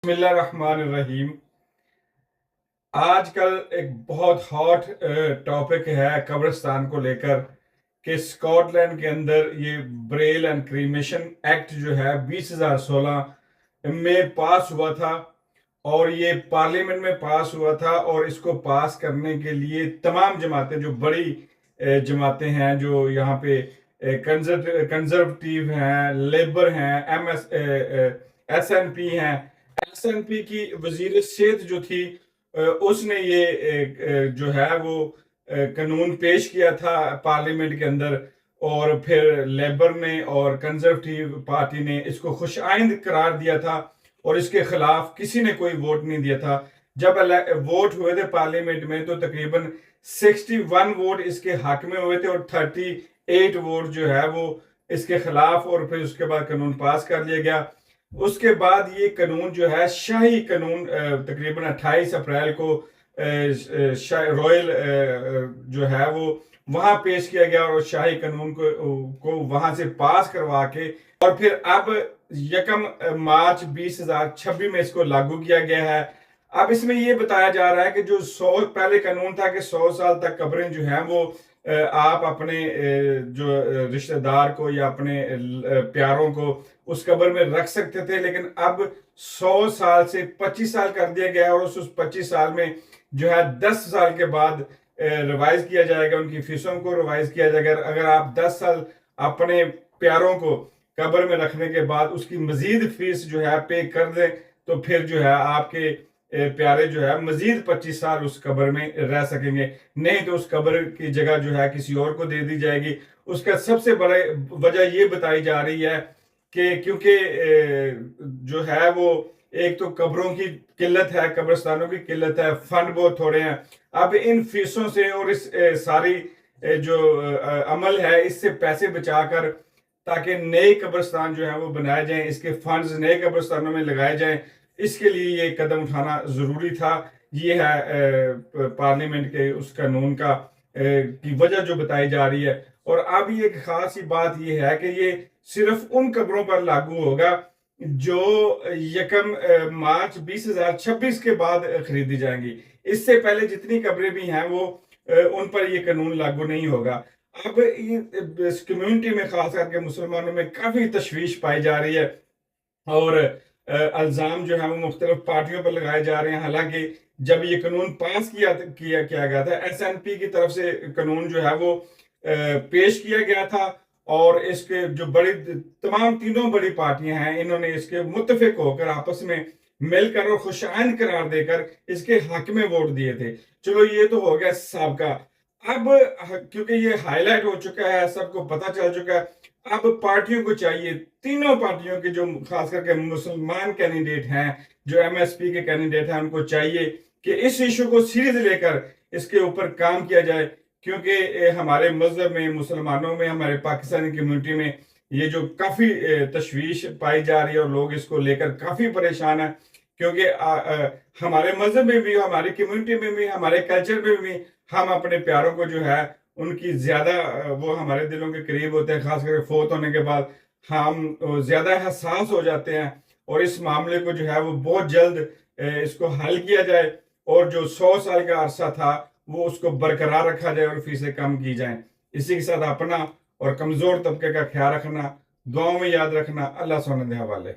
बिस्मिल्लाहिर्रहमानिर्रहीम। आजकल एक बहुत हॉट टॉपिक है कब्रिस्तान को लेकर कि स्कॉटलैंड के अंदर ये ब्रेल एंड क्रीमेशन एक्ट जो है 2016 में पास हुआ था और ये पार्लियामेंट में पास हुआ था। और इसको पास करने के लिए तमाम जमातें, जो बड़ी जमातें हैं, जो यहाँ पे कंजर्वेटिव हैं, लेबर हैं, SNP हैं, SNP की वजीर सेहत जो थी उसने ये जो है वो कानून पेश किया था पार्लियामेंट के अंदर। और फिर लेबर ने और कंजर्वेटिव पार्टी ने इसको खुशाइंद करार दिया था और इसके खिलाफ किसी ने कोई वोट नहीं दिया था। जब वोट हुए थे पार्लियामेंट में तो तकरीबन 61 वोट इसके हक में हुए थे और 38 वोट जो है वो इसके खिलाफ, और फिर उसके बाद कानून पास कर लिया गया। उसके बाद ये कानून जो है शाही कानून तकरीबन 28 अप्रैल को रॉयल जो है वो वहां पेश किया गया और शाही कानून को वहां से पास करवा के और फिर अब 1 मार्च 2026 में इसको लागू किया गया है। अब इसमें ये बताया जा रहा है कि जो 100 पहले कानून था कि 100 साल तक कब्रें जो हैं वो आप अपने जो रिश्तेदार को या अपने प्यारों को उस कब्र में रख सकते थे, लेकिन अब 100 साल से 25 साल कर दिया गया है और उस 25 साल में जो है 10 साल के बाद रिवाइज किया जाएगा, उनकी फीसों को रिवाइज किया जाएगा। अगर आप 10 साल अपने प्यारों को कब्र में रखने के बाद उसकी मजीद फीस जो है पे कर दें तो फिर जो है आपके प्यारे जो है मजीद 25 साल उस कब्र में रह सकेंगे। नहीं तो उस कब्र की जगह जो है किसी और को दे दी जाएगी। उसका सबसे बड़ा वजह ये बताई जा रही है कि क्योंकि जो है वो एक तो कब्रों की किल्लत है, कब्रिस्तानों की किल्लत है, फंड बहुत थोड़े हैं। अब इन फीसों से और इस सारी जो अमल है इससे पैसे बचाकर ताकि नए कब्रिस्तान जो है वो बनाए जाएं, इसके फंड्स नए कब्रिस्तानों में लगाए जाएं, इसके लिए ये कदम उठाना जरूरी था। ये है पार्लियामेंट के उस कानून का की वजह जो बताई जा रही है। और अब ये खास ही बात ये है कि ये सिर्फ उन कब्रों पर लागू होगा जो 1 मार्च 2026 के बाद खरीदी जाएंगी। इससे पहले जितनी कब्रें भी हैं वो उन पर ये कानून लागू नहीं होगा। अब इस कम्युनिटी में खास करके मुसलमानों में काफी तशवीश पाई जा रही है और अल्जाम जो है वो मुख्तलिफ पार्टियों पर लगाए जा रहे हैं। हालांकि जब ये कानून पास किया गया था, SNP की तरफ से कानून जो है वो पेश किया गया था और इसके जो बड़ी तमाम तीनों बड़ी पार्टियां हैं इन्होंने इसके मुत्तफिक होकर आपस में मिलकर और खुशाइन करार देकर इसके हक में वोट दिए थे। चलो ये तो हो गया सबका। अब क्योंकि ये हाईलाइट हो चुका है, सबको पता चल चुका है, अब पार्टियों को चाहिए, तीनों पार्टियों के जो खास करके मुसलमान कैंडिडेट हैं, जो MSP के कैंडिडेट हैं, उनको चाहिए कि इस इशू को सीरियस लेकर इसके ऊपर काम किया जाए। क्योंकि हमारे मजहब में, मुसलमानों में, हमारे पाकिस्तानी कम्युनिटी में ये जो काफी तशवीश पाई जा रही है और लोग इसको लेकर काफी परेशान है। क्योंकि हमारे मजहब में भी, हमारी कम्युनिटी में भी, हमारे कल्चर में भी हम अपने प्यारों को जो है उनकी ज्यादा वो हमारे दिलों के करीब होते हैं। खास करके फोत होने के बाद हम ज्यादा हसास हो जाते हैं और इस मामले को जो है वो बहुत जल्द इसको हल किया जाए और जो 100 साल का अरसा था वो उसको बरकरार रखा जाए और फीसें कम की जाएं। इसी के साथ अपना और कमजोर तबके का ख्याल रखना, दुआओं में याद रखना। अल्लाह सोने दे हवाले।